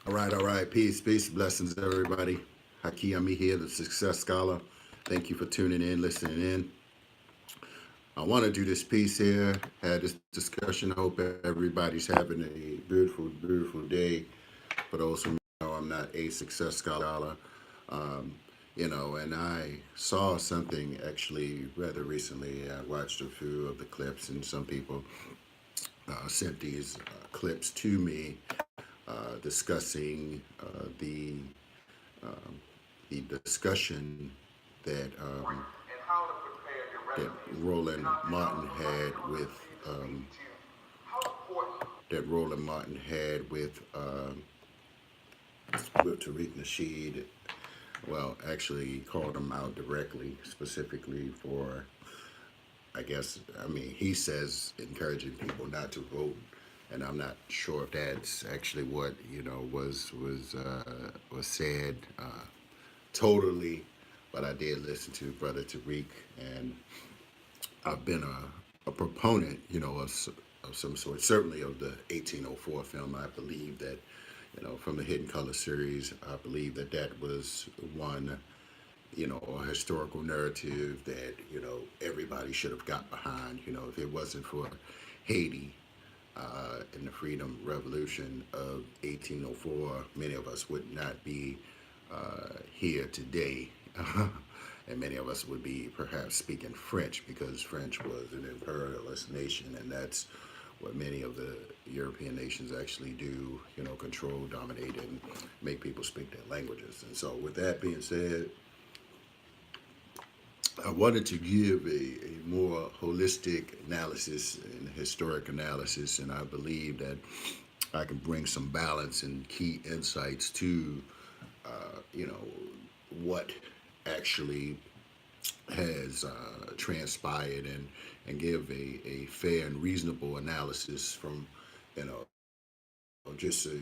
All right. Peace, peace, blessings, everybody. Haki Ami here, the Success Scholar. Thank you for tuning in, listening in. I want to do this piece here, had this discussion. I hope everybody's having a beautiful, beautiful day. For those who know, I'm not a success scholar. Um, and I saw something actually rather recently. I watched a few of the clips, and some people sent these clips to me discussing um, the discussion that that Roland Martin had with Tariq Nasheed. Well, actually, he called him out directly, specifically for, he says encouraging people not to vote, and I'm not sure if that's actually what was said totally, but I did listen to Brother Tariq, and I've been a proponent, of some sort, certainly of the 1804 film. I believe that, from the Hidden Color series, I believe that that was one, a historical narrative that, everybody should have got behind. If it wasn't for Haiti and the Freedom Revolution of 1804, many of us would not be here today. And many of us would be perhaps speaking French because French was an imperialist nation, and that's what many of the European nations actually do, control, dominate, and make people speak their languages. And so, with that being said, I wanted to give a more holistic analysis and historic analysis, and I believe that I can bring some balance and key insights to, what actually has transpired, and give a fair and reasonable analysis from, just a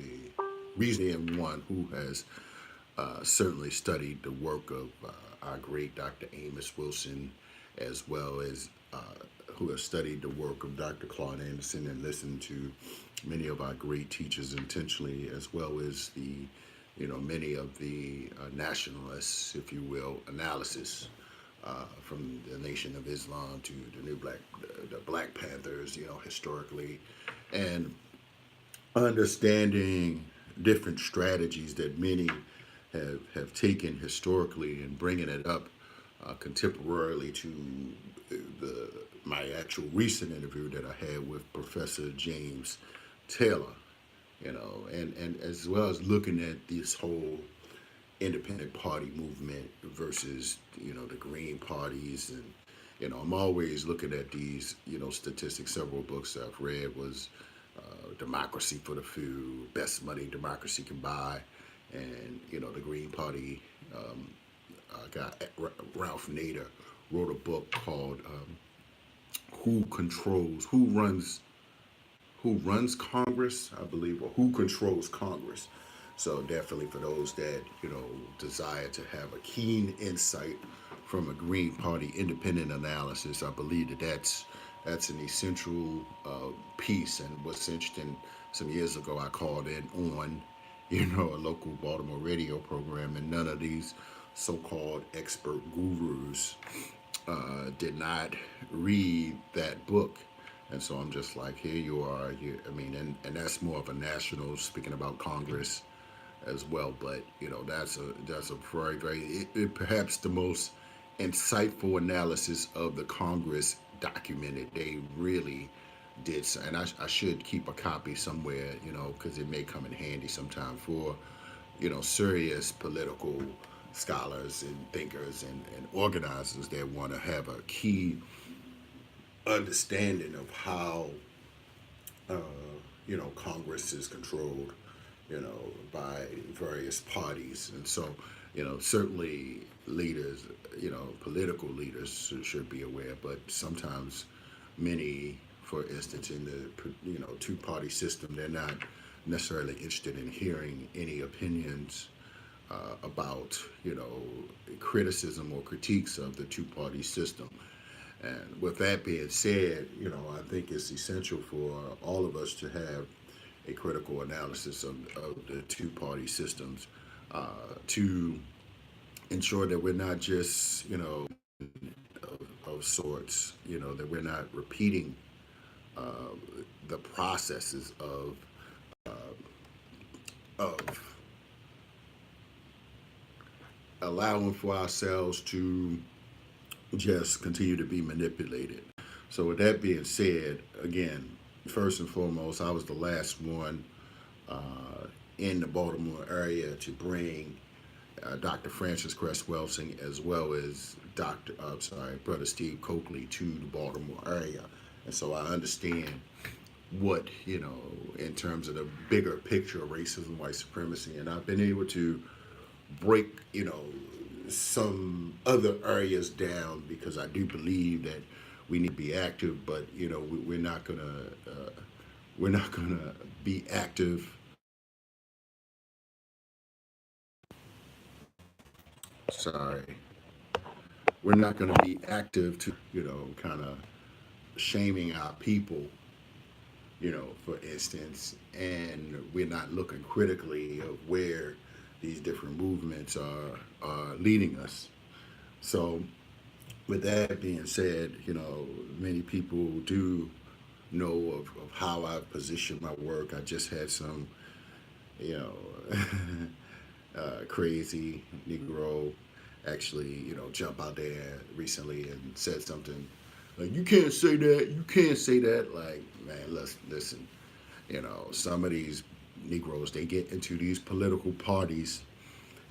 reasoning one who has certainly studied the work of our great Dr. Amos Wilson, as well as who has studied the work of Dr. Claude Anderson and listened to many of our great teachers intentionally, as well as many of the nationalists, if you will, analysis from the Nation of Islam to the Black Panthers, historically, and understanding different strategies that many have taken historically and bringing it up contemporarily to the my actual recent interview that I had with Professor James Taylor, and as well as looking at this whole independent party movement versus the Green parties. And I'm always looking at these statistics. Several books I've read was Democracy for the Few, Best Money Democracy Can Buy, and the Green Party guy Ralph Nader wrote a book called Who Runs Congress, I believe, or Who Controls Congress. So definitely for those that desire to have a keen insight from a Green Party independent analysis, I believe that that's an essential piece. And what's interesting, some years ago I called in on a local Baltimore radio program, and none of these so-called expert gurus did not read that book. And so I'm just like, here you are. And that's more of a national, speaking about Congress as well. But that's a very, very perhaps the most insightful analysis of the Congress documented. They really did, and I should keep a copy somewhere, because it may come in handy sometime for serious political scholars and thinkers and organizers that want to have a key understanding of how uh, Congress is controlled, by various parties. And so, certainly leaders, political leaders should be aware, but sometimes many, for instance, in the two-party system, they're not necessarily interested in hearing any opinions about criticism or critiques of the two-party system. And with that being said, I think it's essential for all of us to have, a critical analysis of the two-party systems to ensure that we're not just, of sorts, that we're not repeating the processes of allowing for ourselves to just continue to be manipulated. So, with that being said, again, first and foremost, I was the last one in the Baltimore area to bring Dr. Francis Cress Welsing as well as Brother Steve Coakley to the Baltimore area. And so I understand what, in terms of the bigger picture of racism, white supremacy, and I've been able to break, some other areas down because I do believe that we need to be active, but we're not gonna be active. Sorry, we're not gonna be active to kind of shaming our people, for instance, and we're not looking critically of where these different movements are leading us. So, with that being said, many people do know of how I position my work. I just had some, you know, crazy Negro actually, jump out there recently and said something like, "You can't say that. You can't say that." Like, man, listen. Some of these Negroes, they get into these political parties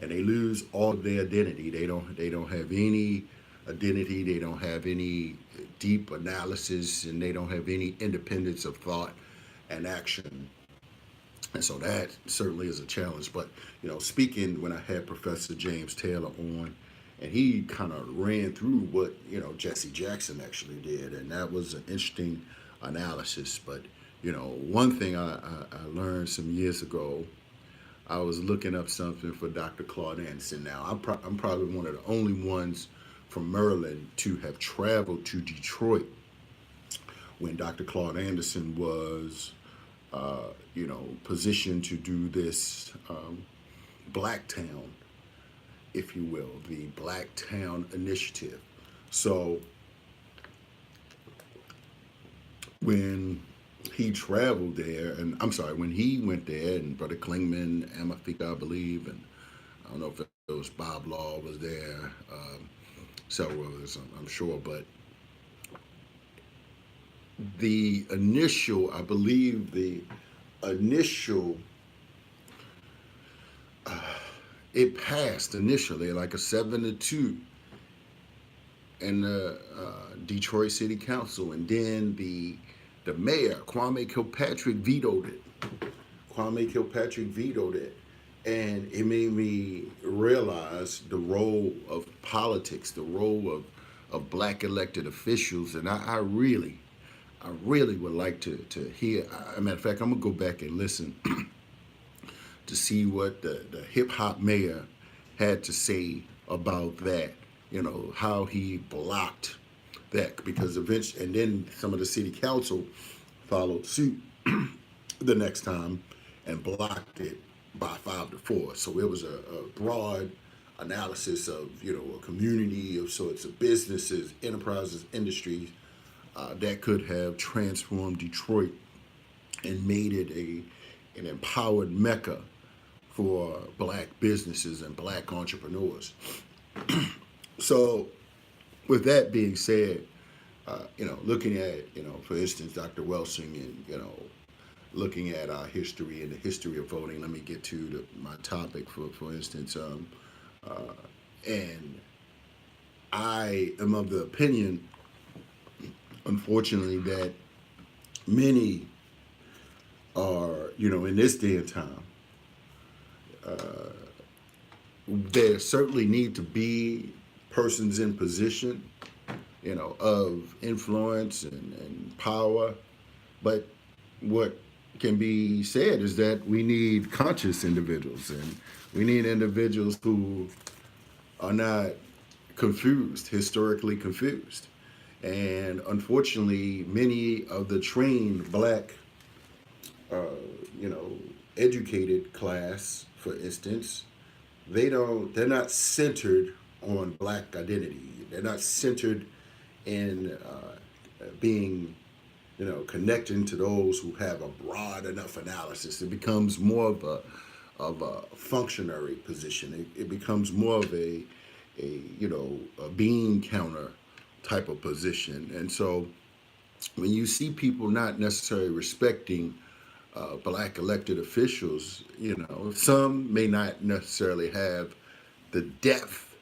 and they lose all of their identity. They don't have any identity. They don't have any deep analysis, and they don't have any independence of thought and action. And so that certainly is a challenge. But speaking when I had Professor James Taylor on, and he kind of ran through what Jesse Jackson actually did, and that was an interesting analysis. But one thing I learned some years ago, I was looking up something for Dr. Claude Anderson. Now I'm probably one of the only ones from Maryland to have traveled to Detroit when Dr. Claude Anderson was positioned to do this Black Town, if you will, the Black Town Initiative. So when he traveled there, and I'm sorry, when he went there, and Brother Klingman, Amafika, I believe, and I don't know if it was Bob Law was there, several others, I'm sure, but I believe the initial, it passed initially like a 7-2 in the Detroit City Council, and then the mayor, Kwame Kilpatrick, vetoed it. And it made me realize the role of politics, the role of black elected officials, and I really would like to hear. As a matter of fact, I'm gonna go back and listen to see what the hip hop mayor had to say about that. How he blocked that, because eventually, and then some of the city council followed suit the next time and blocked it by 5-4. So it was a broad analysis of a community of sorts of businesses, enterprises, industries that could have transformed Detroit and made it an empowered mecca for black businesses and black entrepreneurs. So, with that being said, looking at, for instance, Dr. Welsing, and, looking at our history and the history of voting, let me get to my topic, for instance. And I am of the opinion, unfortunately, that many are, in this day and time, there certainly need to be persons in position, of influence and power. But what can be said is that we need conscious individuals, and we need individuals who are not confused, historically confused. And unfortunately, many of the trained black you know, educated class, for instance, they're not centered on black identity. They're not centered in being, you know, connecting to those who have a broad enough analysis. It becomes more of a functionary position. It becomes more of a you know, a bean counter type of position. And so when you see people not necessarily respecting black elected officials, you know, some may not necessarily have the depth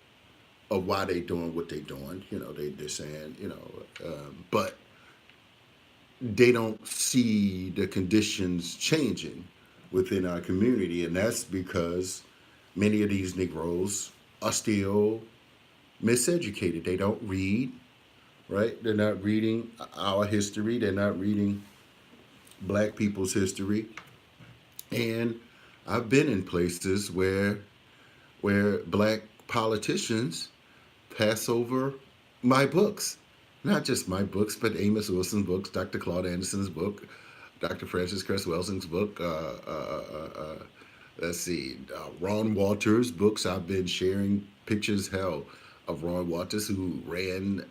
of why they doing what they doing. You know, they're saying, you know, but they don't see the conditions changing within our community, and that's because many of these Negroes are still miseducated. They don't read, right? They're not reading our history. They're not reading black people's history. And I've been in places where black politicians pass over my books. Not just my books, but Amos Wilson's books, Dr. Claude Anderson's book, Dr. Francis Cress Welsing's book, let's see, Ron Walters' books. I've been sharing pictures, hell, of Ron Walters, who ran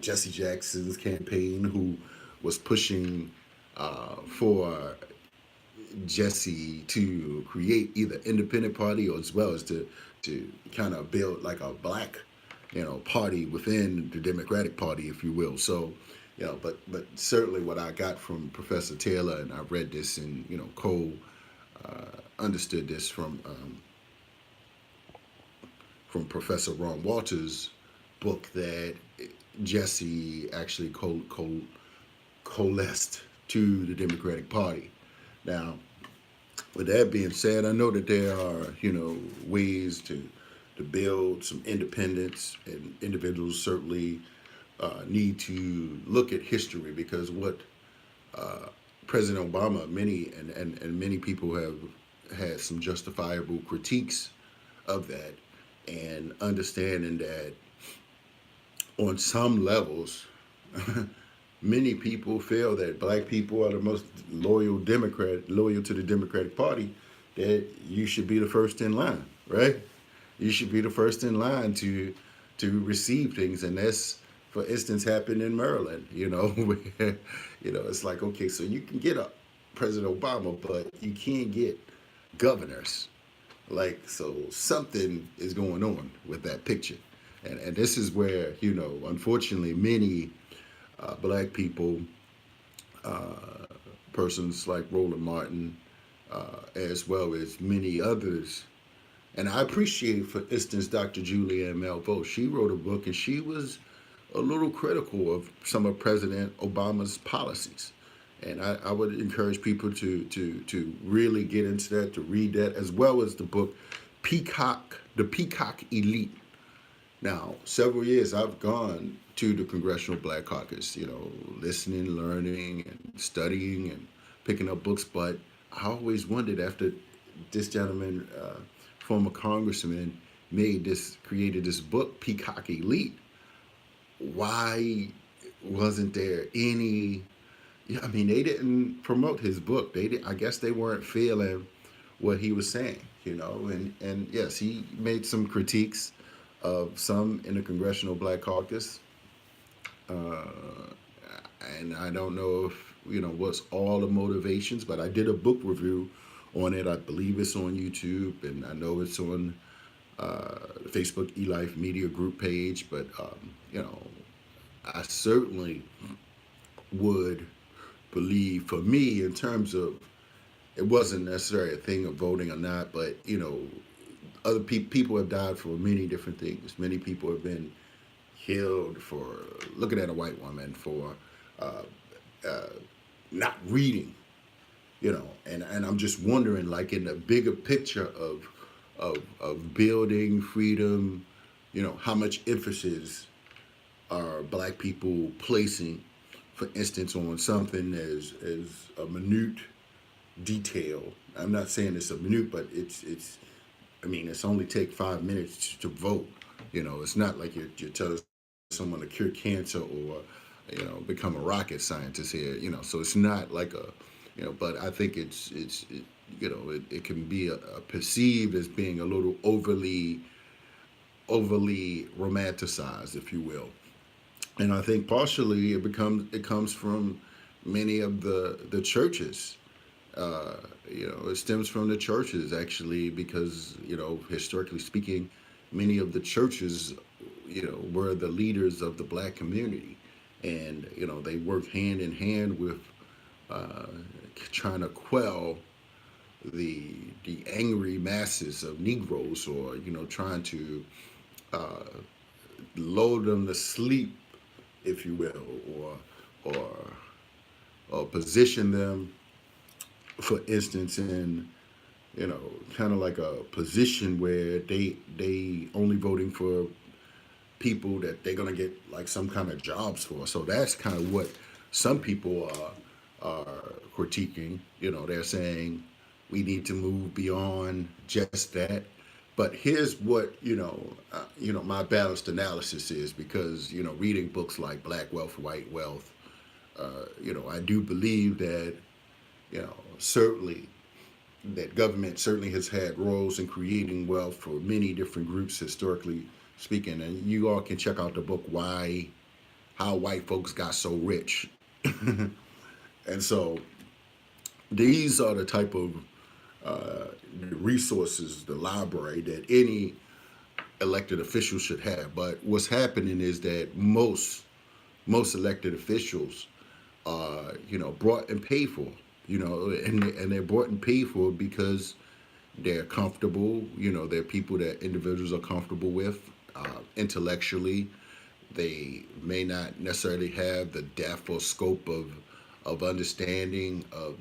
Jesse Jackson's campaign, who was pushing for Jesse to create either independent party or as well as to kind of build like a black, you know, party within the Democratic Party, if you will. So, you know, but certainly what I got from Professor Taylor, and I read this, and you know, Cole understood this from Professor Ron Walters' book, that Jesse actually coalesced to the Democratic Party. Now, with that being said, I know that there are, you know, ways to build some independence, and individuals certainly need to look at history, because what President Obama, and many people have had some justifiable critiques of that, and understanding that on some levels, many people feel that black people are the most loyal to the Democratic Party, that you should be the first in line, right? You should be the first in line to receive things, and that's, for instance, happened in Maryland. You know, where, you know, it's like, okay, so you can get a President Obama, but you can't get governors. Like, so something is going on with that picture, and this is where, you know, unfortunately, many black people, persons like Roland Martin, as well as many others. And I appreciate, for instance, Dr. Julianne Malveaux. She wrote a book, and she was a little critical of some of President Obama's policies. And I would encourage people to really get into that, to read that, as well as the book The Peacock Elite. Now, several years I've gone to the Congressional Black Caucus, you know, listening, learning, and studying, and picking up books. But I always wondered, after this gentleman, former congressman, created this book, Peacock Elite, why wasn't there any? Yeah, I mean, they didn't promote his book. They did, I guess they weren't feeling what he was saying, you know. And yes, he made some critiques of some in the Congressional Black Caucus, uh, and I don't know if, you know, what's all the motivations, but I did a book review on it. I believe it's on YouTube, and I know it's on the Facebook eLife Media Group page. But you know, I certainly would believe, for me, in terms of, it wasn't necessarily a thing of voting or not, but you know, other people have died for many different things. Many people have been killed for looking at a white woman, for uh, uh, not reading, you know. And I'm just wondering, like, in the bigger picture of building freedom, you know, how much emphasis are black people placing, for instance, on something as a minute detail. I'm not saying it's a minute, but it's. I mean, it's only take 5 minutes to vote. You know, it's not like you're telling someone to cure cancer, or become a rocket scientist here. So it's not like but I think it can be perceived as being a little overly romanticized, if you will. And I think partially it comes from many of the churches. It stems from the churches actually, because historically speaking, many of the churches were the leaders of the black community, and they worked hand in hand with uh, trying to quell the angry masses of Negroes, or trying to uh, lull them to sleep, if you will, or or position them, for instance, in kind of like a position where they only voting for people that they're gonna get like some kind of jobs for. So that's kind of what some people are critiquing. They're saying we need to move beyond just that. But here's what my balanced analysis is, because reading books like Black Wealth, White Wealth, I do believe that certainly that government certainly has had roles in creating wealth for many different groups historically speaking. And you all can check out the book Why How White Folks Got So Rich. And so these are the type of resources, the library that any elected official should have. But what's happening is that most elected officials are brought and paid for, and they're brought and paid for because they're comfortable. They're people that individuals are comfortable with intellectually. They may not necessarily have the depth or scope of understanding of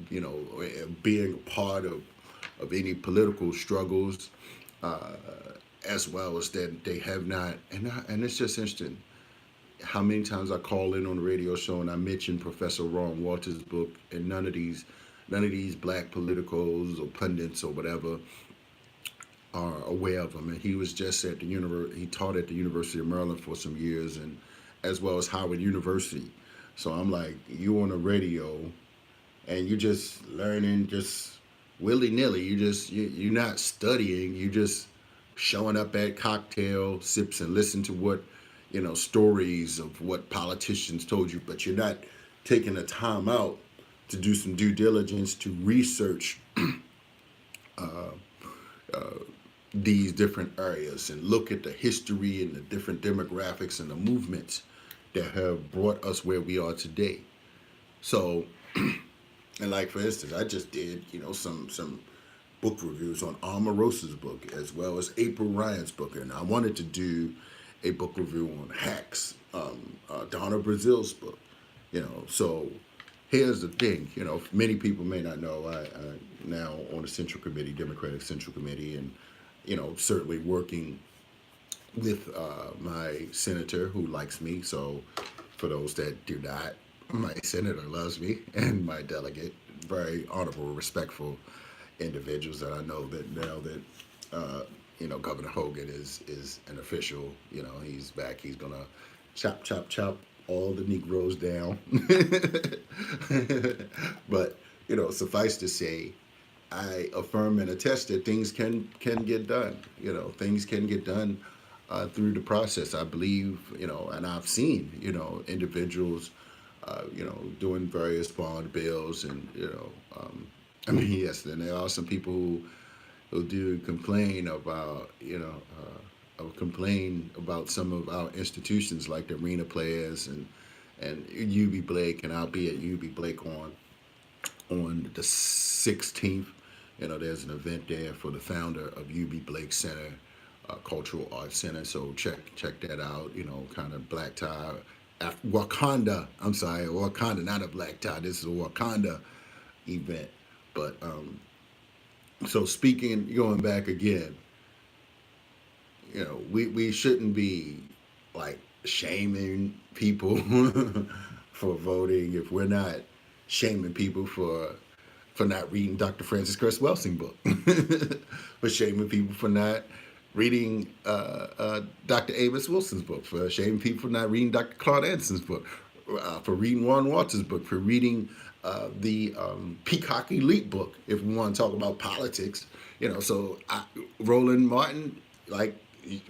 being a part of any political struggles, uh, as well as that they have not. And it's just interesting how many times I call in on the radio show and I mention Professor Ron Walter's book, and none of these black politicos or pundits or whatever are aware of him. And he was just at the he taught at the University of Maryland for some years, and as well as Howard University. So I'm like, you on the radio and you just learning just willy nilly. You're not studying. You just showing up at cocktail sips and listen to what stories of what politicians told you, but you're not taking the time out to do some due diligence to research these different areas and look at the history and the different demographics and the movements that have brought us where we are today. So, and like for instance, I just did some book reviews on Omarosa's book as well as April Ryan's book, and I wanted to do a book review on Hacks, Donna Brazil's book. So here's the thing. Many people may not know I now on the Central Committee, Democratic Central Committee, and certainly working with my senator who likes me. So for those that do not, my senator loves me, and my delegate, very honorable, respectful individuals that I know that now that Governor Hogan is an official. He's back. He's gonna chop, chop, chop all the Negroes down. But suffice to say, I affirm and attest that things can get done. Things can get done through the process. I believe, and I've seen, individuals, doing various bond bills, and I mean, yes, then there are some people who do complain about, complain about some of our institutions like the arena players and UB Blake, and I'll be at UB Blake on the 16th. There's an event there for the founder of UB Blake Center, Cultural Arts Center. So check that out. Kind of black tie, Wakanda. I'm sorry, Wakanda, not a black tie. This is a Wakanda event. But so speaking, going back again, we shouldn't be like shaming people for voting if we're not shaming people for not reading Dr. Francis Cress Welsing's book. For shaming people for not reading Dr. Amos Wilson's book, for shaming people for not reading Dr. Claude Anderson's book. for reading Warren Walters' book, for reading the Peacock Elite book, if we want to talk about politics. So Roland Martin, like,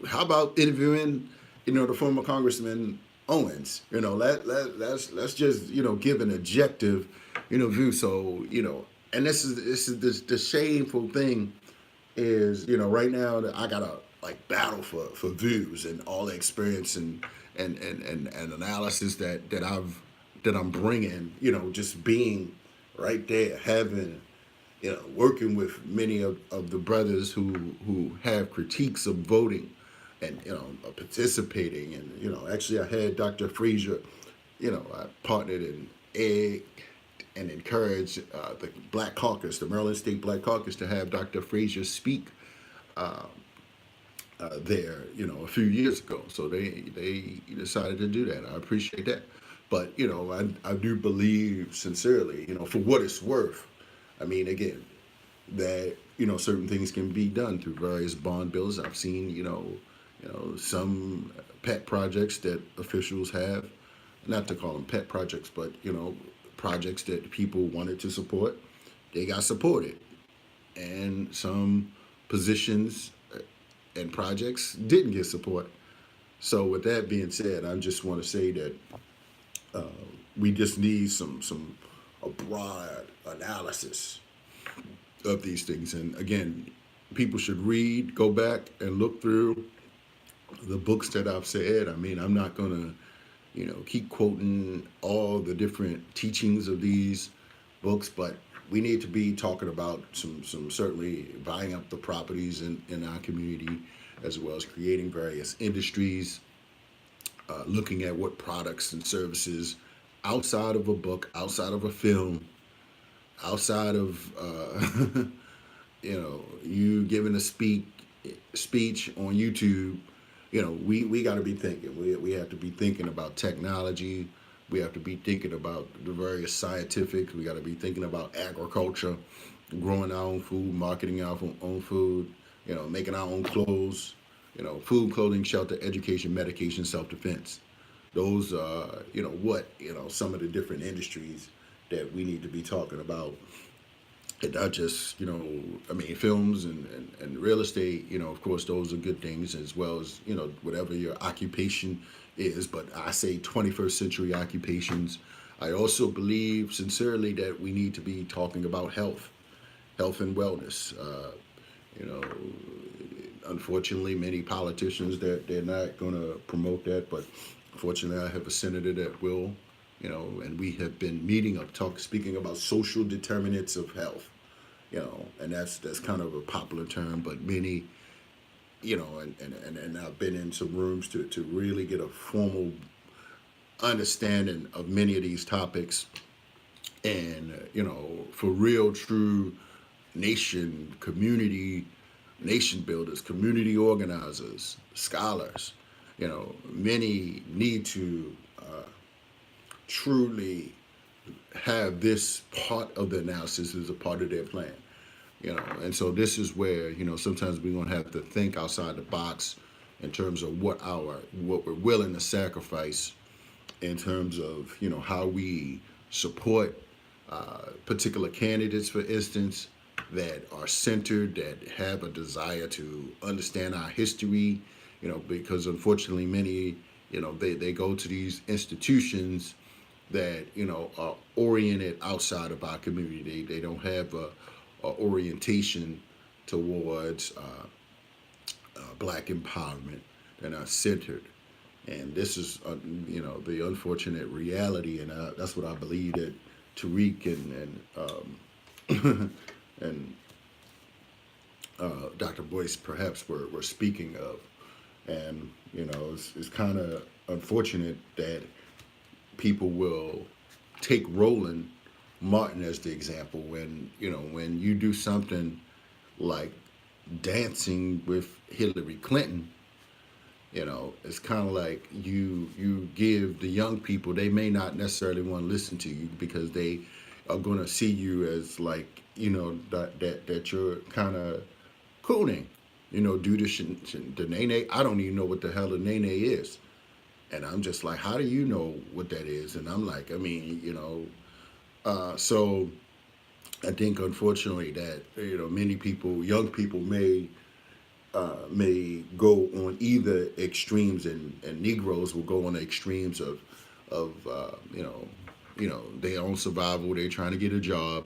how about interviewing, the former Congressman Owens? Let's just give an objective, view. So and this is the shameful thing is right now that I gotta like battle for views and all the experience and analysis that I'm bringing, just being right there, having, working with many of the brothers who have critiques of voting and, participating. And, actually I had Dr. Frazier, I partnered in egg and encouraged the Black Caucus, the Maryland State Black Caucus, to have Dr. Frazier speak there, a few years ago. So they decided to do that. I appreciate that. But, I do believe sincerely, for what it's worth. I mean, again, that, certain things can be done through various bond bills. I've seen, some pet projects that officials have, not to call them pet projects, but, projects that people wanted to support, they got supported. And some positions and projects didn't get support. So with that being said, I just want to say that we just need some a broad analysis of these things. And again, people should read, go back and look through the books that I've said. I mean, I'm not gonna, keep quoting all the different teachings of these books, but we need to be talking about some certainly buying up the properties in our community, as well as creating various industries, looking at what products and services outside of a book, outside of a film, outside of you giving a speech on YouTube. We got to be thinking. We have to be thinking about technology. We have to be thinking about the various scientific. We got to be thinking about agriculture, growing our own food, marketing our own food, making our own clothes, food, clothing, shelter, education, medication, self-defense. Those are, some of the different industries that we need to be talking about. And not just, I mean, films and real estate, of course, those are good things, as well as, whatever your occupation is. But I say 21st century occupations. I also believe sincerely that we need to be talking about health and wellness. You know, Unfortunately, many politicians that they're not going to promote that, but fortunately, I have a senator that will. And we have been meeting up, speaking about social determinants of health. And that's kind of a popular term, but many, and I've been in some rooms to really get a formal understanding of many of these topics, and for real, true nation builders, community organizers, scholars. Many need to truly have this part of the analysis as a part of their plan. And so this is where sometimes we're gonna have to think outside the box in terms of what we're willing to sacrifice, in terms of how we support particular candidates, for instance, that are centered, that have a desire to understand our history. Because unfortunately many they go to these institutions that are oriented outside of our community. They don't have a orientation towards black empowerment. They're not centered, and this is the unfortunate reality. And that's what I believe that Tariq and Dr. Boyce perhaps were speaking of. And it's kind of unfortunate that people will take Roland Martin as the example when you do something like dancing with Hillary Clinton. It's kind of like you give the young people, they may not necessarily want to listen to you because they are going to see you as like that you're kind of cooning, do the nene. I don't even know what the hell a nene is. And I'm just like, how do you know what that is? And I'm like, I mean, so I think unfortunately that many people, young people may go on either extremes, and Negroes will go on the extremes of their own survival. They're trying to get a job,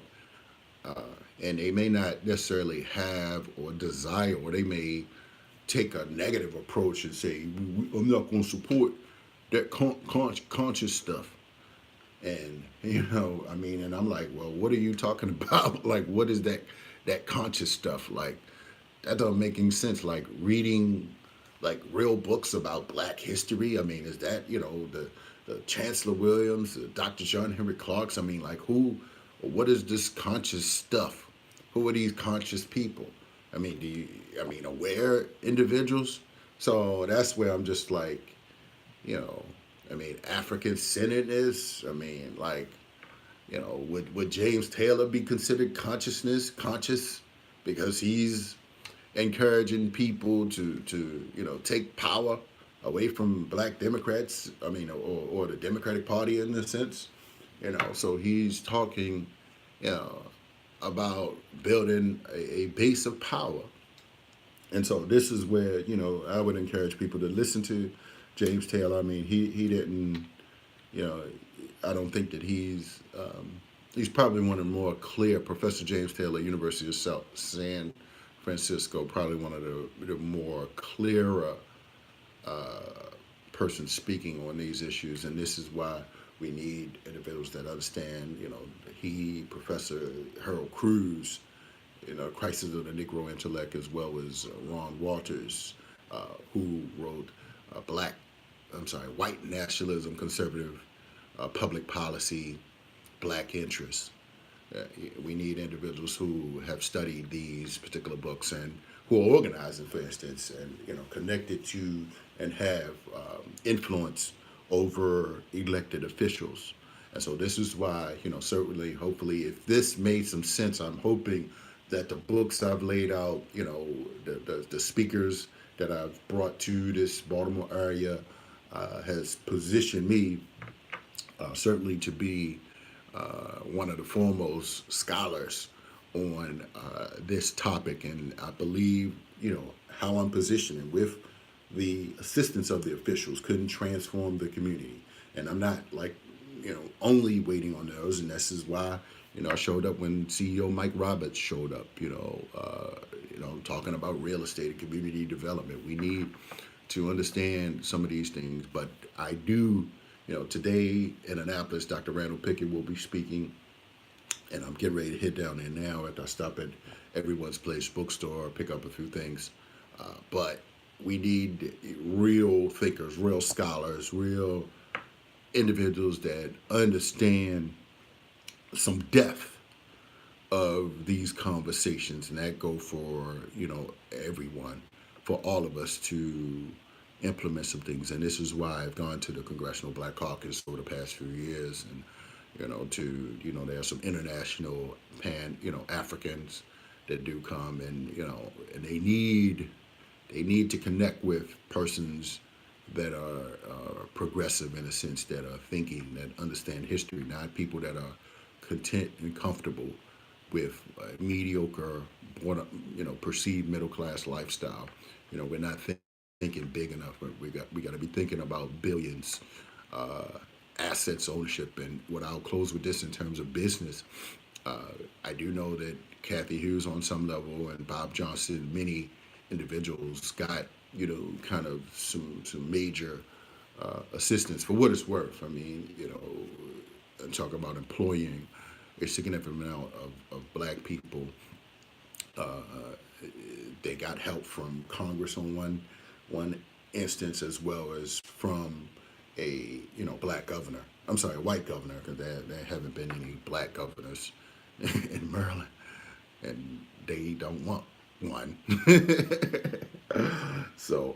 and they may not necessarily have or desire, or they may take a negative approach and say, I'm not going to support that conscious stuff. And I mean, and I'm like, well, what are you talking about? Like, what is that conscious stuff? Like, that doesn't make any sense. Like reading like real books about Black history. I mean, is that the Chancellor Williams, Dr. John Henry Clark's? I mean, like who? What is this conscious stuff? Who are these conscious people? I mean, I mean aware individuals? So that's where I'm just like, you know, I mean, African centeredness. I mean, like, would James Taylor be considered conscious because he's encouraging people to take power away from Black Democrats? I mean, or the Democratic Party in a sense. So he's talking, you know, about building a base of power. And so this is where I would encourage people to listen to James Taylor. I mean, he didn't, you know, I don't think that he's probably one of the more clear. Professor James Taylor, University of South San Francisco, probably one of the more clearer persons speaking on these issues. And this is why we need individuals that understand. Professor Harold Cruz, Crisis of the Negro Intellect, as well as Ron Walters, who wrote White Nationalism, Conservative Public Policy, Black Interests. Uh, we need individuals who have studied these particular books and who are organizing, for instance, and connected to and have influence over elected officials. And so this is why, certainly, hopefully, if this made some sense, I'm hoping that the books I've laid out, the speakers that I've brought to this Baltimore area has positioned me certainly to be one of the foremost scholars on this topic. And I believe, how I'm positioning with the assistance of the officials couldn't transform the community. And I'm not like, only waiting on those. And this is why, I showed up when CEO Mike Roberts showed up, talking about real estate and community development. We need to understand some of these things. But I do, today in Annapolis, Dr. Randall Pickett will be speaking, and I'm getting ready to head down there now after I stop at Everyone's Place bookstore, pick up a few things. But we need real thinkers, real scholars, real individuals that understand some depth of these conversations, and that go for everyone, for all of us to implement some things. And this is why I've gone to the Congressional Black Caucus over the past few years, and there are some international Africans that do come, and and they need to connect with persons that are progressive, in a sense, that are thinking, that understand history, not people that are content and comfortable with mediocre, perceived middle class lifestyle. We're not thinking big enough. But we got to be thinking about billions, assets, ownership, and what I'll close with this in terms of business. I do know that Kathy Hughes, on some level, and Bob Johnson, many individuals got kind of some major assistance, for what it's worth. I mean, and talk about employing a significant amount of Black people. Uh, they got help from Congress on one instance, as well as from a Black governor. I'm sorry, a white governor, because there haven't been any Black governors in Maryland, and they don't want one. So,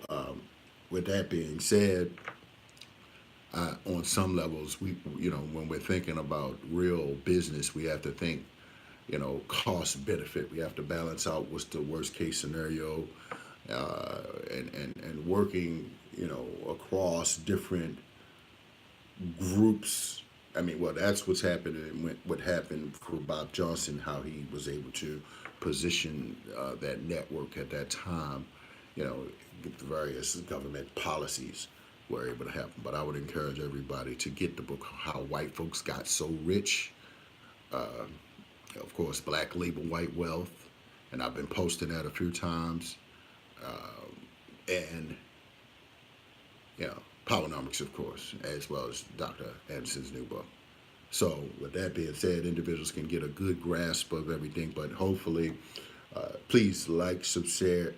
with that being said, on some levels, when we're thinking about real business, we have to think, cost benefit. We have to balance out what's the worst case scenario, and working across different groups. I mean, well, that's what's happening. What happened for Bob Johnson, how he was able to position that network at that time. You know, the various government policies were able to happen. But I would encourage everybody to get the book, How White Folks Got So Rich. Of course, Black Label White Wealth, and I've been posting that a few times. And Powernomics, of course, as well as Dr. Anderson's new book. So, with that being said, individuals can get a good grasp of everything. But hopefully, please like, share,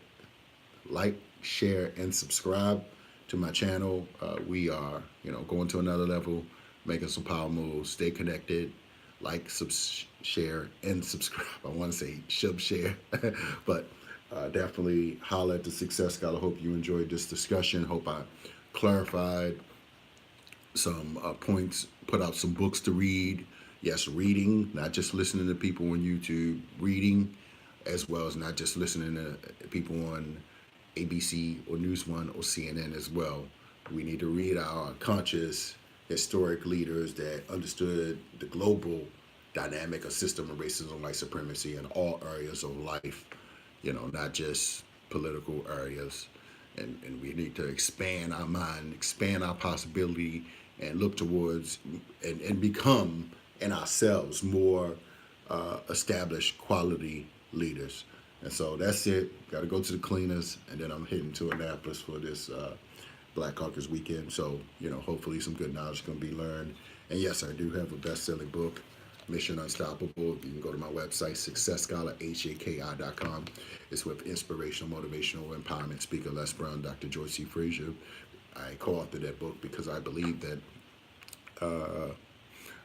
and subscribe to my channel. We are, going to another level, making some power moves. Stay connected. Like, share, and subscribe. I want to say share, but definitely holler at the Success Scholar. Hope you enjoyed this discussion. Hope I clarified some points, put out some books to read. Yes, reading, not just listening to people on YouTube, reading, as well as not just listening to people on ABC or News One or CNN as well. We need to read our conscious historic leaders that understood the global dynamic of system of racism, white supremacy in all areas of life, not just political areas. And we need to expand our mind, expand our possibility, and look towards and become in ourselves more established quality leaders. And so that's it. Got to go to the cleaners, and then I'm heading to Annapolis for this Black Caucus weekend. So, hopefully some good knowledge is going to be learned. And yes, I do have a best-selling book, Mission Unstoppable. You can go to my website, successscholarhaki.com. It's with inspirational, motivational, empowerment speaker Les Brown, Dr. Joyce C. Frazier. I co-authored that book because I believe that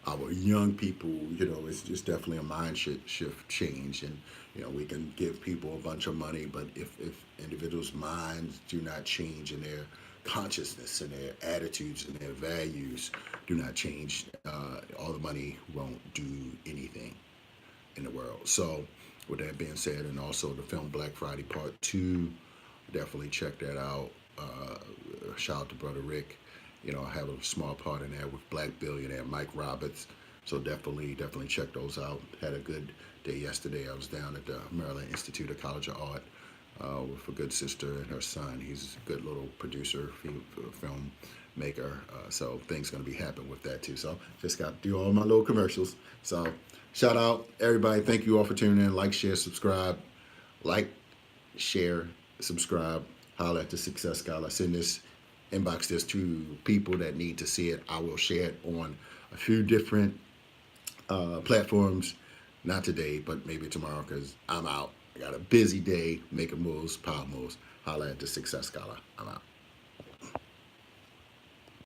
our young people, it's just definitely a mind shift change. And, we can give people a bunch of money, but if individuals' minds do not change and their consciousness and their attitudes and their values do not change, all the money won't do anything in the world. So with that being said, and also the film Black Friday Part 2, definitely check that out. Shout out to Brother Rick. I have a small part in there with Black billionaire Mike Roberts. So definitely check those out. Had a good day yesterday. I was down at the Maryland Institute of College of Art with a good sister and her son. He's a good little producer, film maker. So things going to be happening with that too. So just got to do all my little commercials. So shout out everybody. Thank you all for tuning in. Like, share, subscribe. Like, share, subscribe. Holler at the Success Scholar. Send this, inbox this to people that need to see it. I will share it on a few different platforms. Not today, but maybe tomorrow, because I'm out. I got a busy day making moves, power moves. Holler at the Success Scholar. I'm out.